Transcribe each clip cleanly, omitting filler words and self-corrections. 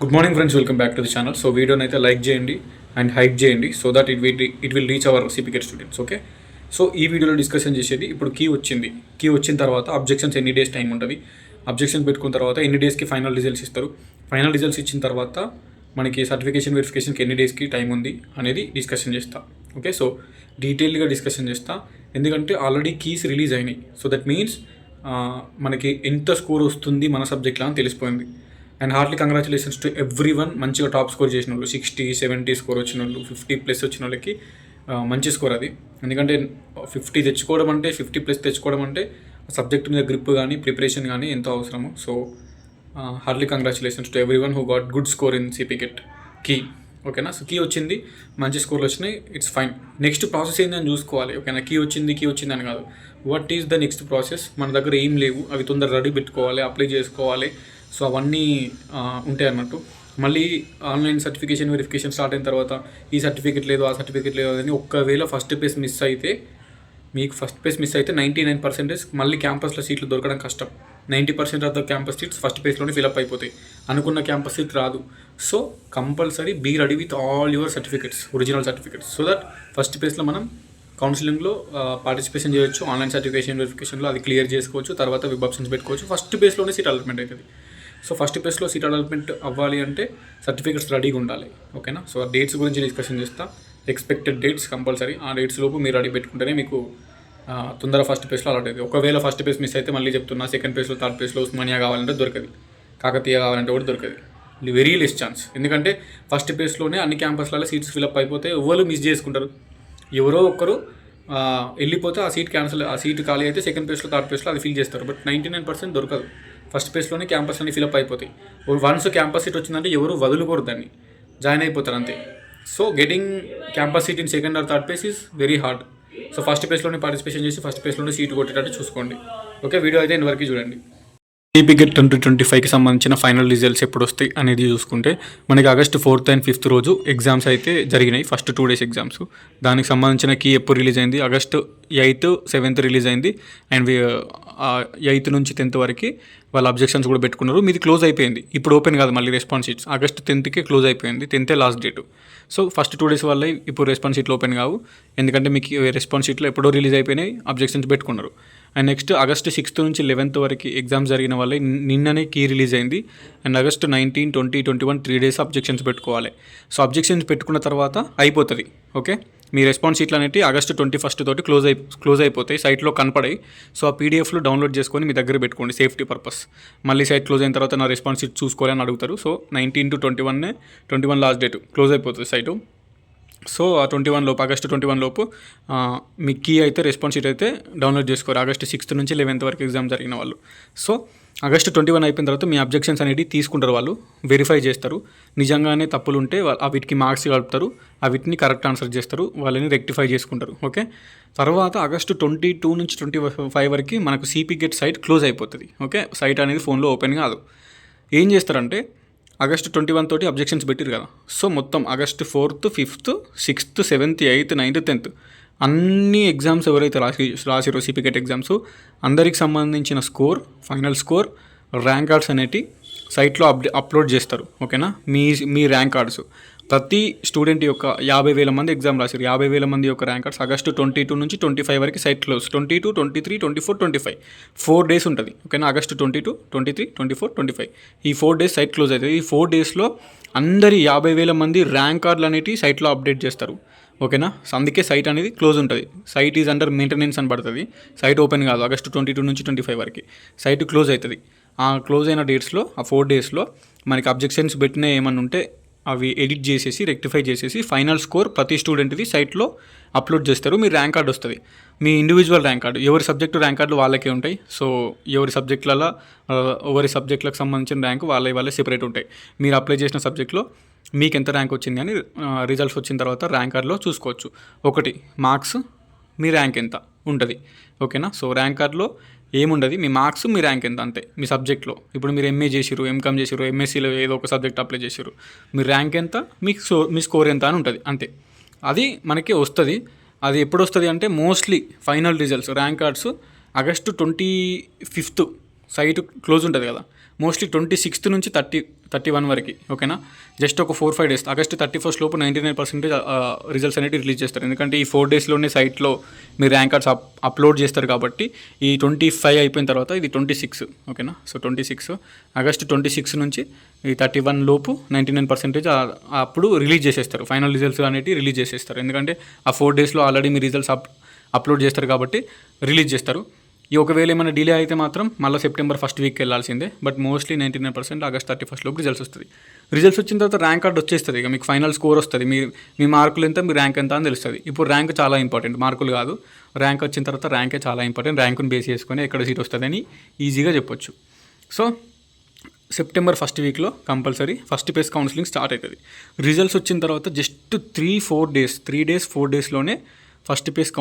Good morning friends, welcome back to the channel. So వీడియోని అయితే like చేయండి and hype చేయండి so that it will reach our సిపికెట్ students. Okay, so ఈ వీడియోలో discussion చేసేది ఇప్పుడు కీ వచ్చింది. కీ వచ్చిన తర్వాత అబ్జెక్షన్స్ ఎన్ని డేస్ టైం ఉంటుంది, అబ్జెక్షన్స్ పెట్టుకున్న తర్వాత ఎన్ని డేస్కి ఫైనల్ రిజల్ట్స్ ఇస్తారు, ఫైనల్ రిజల్ట్స్ ఇచ్చిన తర్వాత మనకి సర్టిఫికేషన్ వెరిఫికేషన్కి ఎన్ని డేస్కి టైం ఉంది అనేది డిస్కషన్ చేస్తా. ఓకే, సో డీటెయిల్గా డిస్కషన్ చేస్తా ఎందుకంటే ఆల్రెడీ కీస్ రిలీజ్ అయినాయి. సో దట్ మీన్స్ మనకి ఎంత స్కోర్ వస్తుంది మన సబ్జెక్ట్లో అని తెలిసిపోయింది. And Hartley congratulations to every one. మంచిగా టాప్ స్కోర్ చేసిన వాళ్ళు 60, 70 స్కోర్ వచ్చిన వాళ్ళు, 50+ వచ్చిన వాళ్ళకి మంచి స్కోర్ అది. ఎందుకంటే 50 తెచ్చుకోవడం అంటే 50+ తెచ్చుకోవడం అంటే సబ్జెక్ట్ మీద గ్రిప్ కానీ ప్రిపరేషన్ కానీ ఎంతో అవసరము. So heartly congratulations to every one who got good score in CPGET key. ఓకేనా, సో కీ వచ్చింది, మంచి స్కోర్లు వచ్చినాయి, ఇట్స్ ఫైన్. నెక్స్ట్ ప్రాసెస్ ఏందని చూసుకోవాలి. ఓకేనా, కీ వచ్చింది అని కాదు, what is the next process. మన దగ్గర ఏం లేవు, అవి తొందర రెడీ పెట్టుకోవాలి, అప్లై చేసుకోవాలి. సో అవన్నీ ఉంటాయి అన్నట్టు. మళ్ళీ ఆన్లైన్ సర్టిఫికేషన్ వెరిఫికేషన్ స్టార్ట్ అయిన తర్వాత ఈ సర్టిఫికేట్ లేదు, ఆ సర్టిఫికేట్ లేదు అని ఒకవేళ ఫస్ట్ పేజ్ మిస్ అయితే, మీకు ఫస్ట్ పేజ్ మిస్ అయితే 99% మళ్ళీ క్యాంపస్లో సీట్లు దొరకడం కష్టం. 90% of the campus seats first పేజ్లోనే ఫిల్అప్ అయిపోతాయి. అనుకున్న క్యాంపస్ సీట్ రాదు. So compulsory be ready with all your certificates, original certificates, so that first పేజ్లో మనం కౌన్సిలింగ్లో పార్టిసిపేషన్ చేయొచ్చు. ఆన్లైన్ సర్టిఫికేషన్ వెరిఫికేషన్లో అది క్లియర్ చేసుకోవచ్చు. తర్వాత వెబ్ ఆప్షన్స్ పెట్టుకోవచ్చు. ఫస్ట్ పేజ్లోనే సీట్ అలాట్మెంట్ అవుతుంది. సో ఫస్ట్ పేజ్లో సీట్ అలాట్మెంట్ అవ్వాలి అంటే సర్టిఫికేట్స్ రెడీగా ఉండాలి. ఓకేనా, సో ఆ డేట్స్ గురించి డిస్కషన్ చేస్తా. ఎక్స్పెక్టెడ్ డేట్స్ కంపల్సరీ, ఆ డేట్స్ లోపు మీరు రెడీ పెట్టుకుంటేనే మీకు తొందర ఫస్ట్ పేజ్లో అలాట్ అవుతుంది. ఒకవేళ ఫస్ట్ పేజ్ మిస్ అయితే మళ్ళీ చెప్తున్నా, సెకండ్ పేజ్లో, థర్డ్ పేజ్లో ఉస్మానియా కావాలంటే దొరకదు, కాకతీయ కావాలంటే కూడా దొరకదు. Very less chance. ఎందుకంటే ఫస్ట్ పేజ్లోనే అన్ని క్యాంపస్లలో సీట్స్ ఫిల్అప్ అయిపోతే ఎవరు మిస్ చేసుకుంటారు. ఎవరో ఒక్కరు వెళ్ళిపోతే ఆ సీట్ క్యాన్సిల్, ఆ సీట్ ఖాళీ అయితే సెకండ్ పేజ్లో, థర్డ్ పేజ్లో అది ఫిల్ చేస్తారు. బట్ 99% దొరకదు. ఫస్ట్ పేజ్లోనే క్యాంపస్ అన్ని ఫిల్అప్ అయిపోతాయి. వన్స్ క్యాంపస్ సీట్ వచ్చిందంటే ఎవరు వదులుకోరు, దాన్ని జాయిన్ అయిపోతారు అంతే. So getting campus seat in second or third page is very hard. So first పేజ్లోనే పార్టిసిపేషన్ చేసి ఫస్ట్ పేజ్లోనే సీట్ కొట్టేటట్టు చూసుకోండి. ఓకే, వీడియో అయితే ఇంతవరకు చూడండి. సిపికెట్ 2025కి సంబంధించిన ఫైనల్ రిజల్ట్స్ ఎప్పుడు వస్తాయి అనేది చూసుకుంటే మనకి ఆగస్ట్ 4th and 5th రోజు ఎగ్జామ్స్ అయితే జరిగినాయి. First 2 days exams. దానికి సంబంధించిన కీ ఎప్పుడు రిలీజ్ అయింది, ఆగస్ట్ 8th, 7th రిలీజ్ అయింది. అండ్ 8th నుంచి 10th వరకు వాళ్ళ అబ్జెక్షన్స్ కూడా పెట్టుకున్నారు. మీది క్లోజ్ అయిపోయింది, ఇప్పుడు ఓపెన్ కాదు మళ్ళీ response sheets. August 10th close అయిపోయింది, 10th last date. So first 2 days వల్ల ఇప్పుడు రెస్పాన్స్ షీట్లు ఓపెన్ కావు, ఎందుకంటే మీకు రెస్పాన్స్ షీట్లో ఎప్పుడో రిలీజ్ అయిపోయినాయి, అబ్జెక్షన్స్ పెట్టుకున్నారు. అండ్ నెక్స్ట్ ఆగస్ట్ 6th నుంచి 11th వరకు ఎగ్జామ్స్ జరిగిన వల్ల నిన్ననే కీ రిలీజ్ అయింది. అండ్ ఆగస్ట్ 19, 20, 21 3 days అబ్జెక్షన్స్ పెట్టుకోవాలి. సో అబ్జెక్షన్స్ పెట్టుకున్న తర్వాత అయిపోతుంది. ఓకే, మీ రెస్పాన్స్ షీట్లు అనేవి ఆగస్ట్ 21st తోటి క్లోజ్ అయిపోతాయి, సైట్లో కనపడాయి. సో ఆ పీడిఎఫ్లు డౌన్లోడ్ చేసుకొని మీ దగ్గర పెట్టుకోండి సేఫ్టీ పర్పస్. మళ్ళీ సైట్ క్లోజ్ అయిన తర్వాత నా రెస్పాన్స్ షీట్ చూసుకోవాలని అడుగుతారు. So 19 to 21 last date close అయిపోతుంది సైటు. సో ఆ 21 లోపు, ఆగస్ట్ 21 లోపు మీ కీ అయితే రెస్పాన్స్ షీట్ అయితే డౌన్లోడ్ చేసుకోరు. ఆగస్ట్ 6th నుంచి 11th వరకు ఎగ్జామ్ జరిగిన వాళ్ళు. సో ఆగస్ట్ 21 అయిపోయిన తర్వాత మీ అబ్జెక్షన్స్ అనేవి తీసుకుంటారు, వాళ్ళు వెరిఫై చేస్తారు. నిజంగానే తప్పులు ఉంటే వీటికి మార్క్స్ కలుపుతారు, వీటిని కరెక్ట్ ఆన్సర్ చేస్తారు, వాళ్ళని రెక్టిఫై చేసుకుంటారు. ఓకే, తర్వాత ఆగస్ట్ 22 నుంచి 25 వరకు మనకు సిపికెట్ సైట్ క్లోజ్ అయిపోతుంది. ఓకే, సైట్ అనేది ఫోన్లో ఓపెన్ కాదు. ఏం చేస్తారంటే ఆగస్ట్ 21 తోటి అబ్జెక్షన్స్ పెట్టారు కదా, సో మొత్తం August 4th, 5th, 6th, 7th, 8th, 9th, 10th అన్ని ఎగ్జామ్స్ ఎవరైతే రాసిరో సిపికెట్ ఎగ్జామ్స్ అందరికి సంబంధించిన score, final score, rank cards అనేవి సైట్లో అప్లోడ్ చేస్తారు. ఓకేనా, మీ ర్యాంక్ కార్డ్స్ ప్రతి స్టూడెంట్ యొక్క 50,000 మంది ఎగ్జామ్ రాశారు, 50,000 మంది యొక్క ర్యాంక్ కార్డ్స్ ఆగస్ట్ 22 నుంచి 25 వరకు సైట్ క్లోజ్. 22, 23, 24, 25 4 days ఉంటుంది. ఓకేనా, ఆగస్ట్ 22, 23, 24, 25 ఈ 4 days సైట్ క్లోజ్ అవుతుంది. ఈ 4 daysలో అందరి 50,000 మంది ర్యాంక్ కార్డులు అనేవి సైట్లో అప్డేట్ చేస్తారు. ఓకేనా, అందుకే సైట్ అనేది క్లోజ్ ఉంటుంది. సైట్ ఈజ్ అండర్ మెయింటెనెన్స్ అని పడుతుంది, సైట్ ఓపెన్ కాదు. ఆగస్ట్ 22 నుంచి 25 వరకు సైట్ క్లోజ్ అవుతుంది. ఆ క్లోజ్ అయిన డేట్స్లో, ఆ 4 daysలో మనకి అబ్జెక్షన్స్ పెట్టిన ఏమన్నా ఉంటే అవి ఎడిట్ చేసేసి, రెక్టిఫై చేసేసి ఫైనల్ స్కోర్ ప్రతి స్టూడెంట్ది సైట్లో అప్లోడ్ చేస్తారు. మీ ర్యాంక్ కార్డ్ వస్తుంది, మీ ఇండివిజువల్ ర్యాంక్ కార్డు. ఎవరి సబ్జెక్టు ర్యాంక్ కార్డులు వాళ్ళకే ఉంటాయి. సో ఎవరి సబ్జెక్టులకు సంబంధించిన ర్యాంకు వాళ్ళే సెపరేట్ ఉంటాయి. మీరు అప్లై చేసిన సబ్జెక్ట్లో మీకు ఎంత ర్యాంక్ వచ్చింది అని రిజల్ట్స్ వచ్చిన తర్వాత ర్యాంక్ కార్డులో చూసుకోవచ్చు. ఒకటి మార్క్స్, మీ ర్యాంక్ ఎంత ఉంటుంది. ఓకేనా, సో ర్యాంక్ కార్డులో ఏముండదు, మీ మార్క్స్, మీ ర్యాంక్ ఎంత అంతే. మీ సబ్జెక్ట్లో ఇప్పుడు మీరు ఎంఏ చేసిరు, ఎంకామ్ చేసిరు, ఎంఎస్సీలో ఏదో ఒక సబ్జెక్ట్ అప్లై చేసిరు, మీ ర్యాంక్ ఎంత, మీ స్కోర్ ఎంత అని ఉంటుంది అంతే. అది మనకి వస్తుంది. అది ఎప్పుడు వస్తుంది అంటే mostly final results, rank cards August 25th site close ఉంటుంది కదా, మోస్ట్లీ 26th నుంచి 31 వరకు, ఓకేనా. జస్ట్ ఒక 4-5 days, ఆగస్ట్ 31st లోపు 99% రిజల్ట్స్ అనేవి రిలీజ్ చేస్తారు. ఎందుకంటే ఈ 4 daysలోనే సైట్లో మీరు ర్యాంక్ కార్డ్స్ అప్లోడ్ చేస్తారు కాబట్టి ఈ 25 అయిపోయిన తర్వాత ఇది 26, ఓకేనా. సో 26 ఆగస్ట్ 26 నుంచి ఈ 31 లోపు 99% అప్పుడు రిలీజ్ చేసేస్తారు. ఫైనల్ రిజల్ట్స్ అనేవి రిలీజ్ చేసేస్తారు. ఎందుకంటే ఆ 4 daysలో ఆల్రెడీ మీ రిజల్ట్స్ అప్లోడ్ చేస్తారు కాబట్టి రిలీజ్ చేస్తారు. ఈ ఒకవేళ ఏమైనా డిలే అయితే మాత్రం మళ్ళీ సెప్టెంబర్ 1st వీక్ వెళ్ళాల్సిందే. బట్ మోస్ట్లీ 99% ఆగస్ట్ 31st లోపు రిజల్ట్స్ వస్తుంది. రిజల్ట్స్ వచ్చిన తర్వాత ర్యాంక్ కార్డ్ వచ్చేస్తుంది. ఇక మీకు ఫైనల్ స్కోర్ వస్తుంది. మీ మార్కులు ఎంత, మీ ర్యాంక్ ఎంత అని తెలుస్తుంది. ఇప్పుడు ర్యాంక్ చాలా ఇంపార్టెంట్, మార్కులు కాదు. ర్యాంక్ వచ్చిన తర్వాత ర్యాంకే చాలా ఇంపార్టెంట్. ర్యాంకుని బేస్ చేసుకొని ఎక్కడ సీట్ వస్తుందని ఈజీగా చెప్పొచ్చు. సో సెప్టెంబర్ 1st వీక్లో compulsory first phase counselling start అవుతుంది. రిజల్ట్స్ వచ్చిన తర్వాత జస్ట్ 3 days 4 daysలోనే ఫస్ట్ ఫేజ్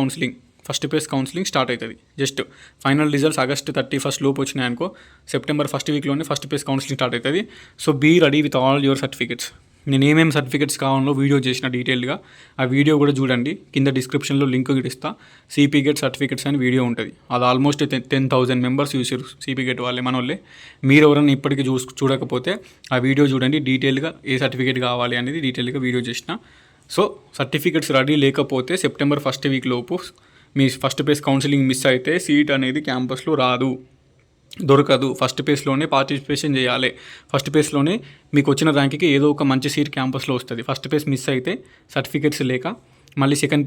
కౌన్సిలింగ్ స్టార్ట్ అవుతుంది. Just final results August 31st లోపు వచ్చినాయి అనుకో, సెప్టెంబర్ 1st వీక్లోనే ఫస్ట్ ఫేజ్ కౌన్సిలింగ్ స్టార్ట్ అవుతుంది. So be ready with all your certificates. నేను ఏమేమి సర్టిఫికేట్స్ కావాలో వీడియో చేసిన డీటెయిల్గా, ఆ వీడియో కూడా చూడండి. కింద డిస్క్రిప్షన్లో లింక్ ఇస్తా. సిపి గేట్ సర్టిఫికేట్స్ అని వీడియో ఉంటుంది. అది ఆల్మోస్ట్ 10,000 మెంబర్స్ చూసారు సిపి గేట్ వాళ్ళే, మన వాళ్ళే. మీరు ఎవరైనా ఇప్పటికీ చూడకపోతే ఆ వీడియో చూడండి. డీటెయిల్గా ఏ సర్టిఫికేట్ కావాలి అనేది డీటెయిల్గా వీడియో చేసిన. సో సర్టిఫికేట్స్ రెడీ లేకపోతే సెప్టెంబర్ 1st వీక్ లోపు మీ ఫస్ట్ ఫేజ్ కౌన్సిలింగ్ మిస్ అయితే సీట్ అనేది క్యాంపస్లో దొరకదు. ఫస్ట్ ఫేజ్లోనే పార్టిసిపేషన్ చేయాలి. ఫస్ట్ ఫేజ్లోనే మీకు వచ్చిన ర్యాంక్కి ఏదో ఒక మంచి సీట్ క్యాంపస్లో వస్తుంది. ఫస్ట్ ఫేజ్ మిస్ అయితే సర్టిఫికేట్స్ లేక మళ్ళీ సెకండ్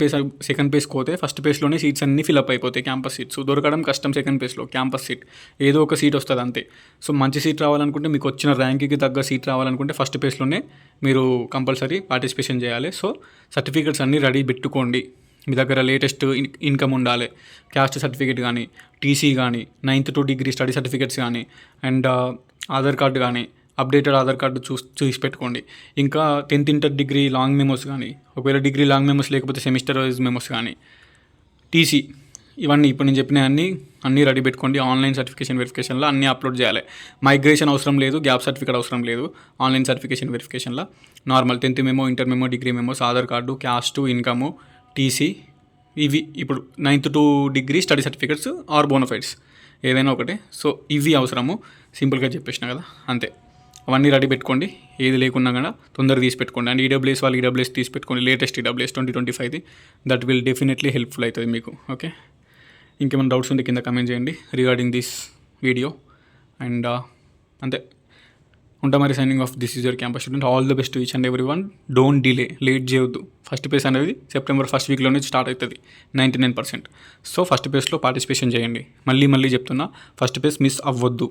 ఫేజ్కి పోతే ఫస్ట్ ఫేజ్లోనే సీట్స్ అన్నీ ఫిల్అప్ అయిపోతాయి. క్యాంపస్ సీట్స్ దొరకడం కష్టం. సెకండ్ ఫేజ్లో క్యాంపస్ సీట్ ఏదో ఒక సీట్ వస్తుంది అంతే. సో మంచి సీట్ రావాలనుకుంటే, మీకు వచ్చిన ర్యాంక్కి తగ్గ సీట్ రావాలనుకుంటే ఫస్ట్ ఫేజ్లోనే మీరు కంపల్సరీ పార్టిసిపేషన్ చేయాలి. సో సర్టిఫికేట్స్ అన్నీ రెడీ పెట్టుకోండి. మీ దగ్గర లేటెస్ట్ ఇన్కమ్ ఉండాలి. క్యాస్ట్ సర్టిఫికేట్ కానీ, టీసీ కానీ, 9th to degree study certificates కానీ, అండ్ ఆధార్ కార్డు కానీ, అప్డేటెడ్ ఆధార్ కార్డు చూసి పెట్టుకోండి. ఇంకా 10th inter degree long memos కానీ, ఒకవేళ డిగ్రీ లాంగ్ మెమోస్ లేకపోతే సెమిస్టర్ వైజ్ మెమోస్ కానీ, టీసీ, ఇవన్నీ ఇప్పుడు నేను చెప్పిన అన్నీ రెడీ పెట్టుకోండి. ఆన్లైన్ సర్టిఫికేషన్ వెరిఫికేషన్లో అన్నీ అప్లోడ్ చేయాలి. మైగ్రేషన్ అవసరం లేదు, గ్యాప్ సర్టిఫికేట్ అవసరం లేదు. ఆన్లైన్ సర్టిఫికేషన్ వెరిఫికేషన్లో normal 10th memo, inter memo, degree memos, Aadhaar card, caste, income, TC, ఇవి ఇప్పుడు 9th to degree study certificates or bonafides ఏదైనా ఒకటే. సో ఇవి అవసరము. సింపుల్గా చెప్పేసిన కదా, అంతే. అవన్నీ రెడీ పెట్టుకోండి. ఏది లేకున్నా కూడా తొందరగా తీసి పెట్టుకోండి. అండ్ ఈడబ్ల్యూఎస్ వాళ్ళు ఈడబ్ల్యూఎస్ తీసి పెట్టుకోండి. లేటెస్ట్ ఈడబ్ల్యూఎస్ 2025ది. దట్ విల్ డెఫినెట్లీ హెల్ప్ఫుల్ అవుతుంది మీకు. ఓకే, ఇంకేమైనా డౌట్స్ ఉంటే కింద కమెంట్ చేయండి రిగార్డింగ్ దిస్ వీడియో. అండ్ అంతే, ఉంటా మరి. Signing off. This is your campus student. All the best to each and every one. Don't delay, late చేయొద్దు. ఫస్ట్ ఫేజ్ అనేది సెప్టెంబర్ 1st వీక్లోనే స్టార్ట్ అవుతుంది 99%. సో ఫస్ట్ ఫేజ్లో పార్టిసిపేషన్ చేయండి. మళ్ళీ చెప్తున్నా, ఫస్ట్ ఫేజ్ మిస్ అవ్వద్దు.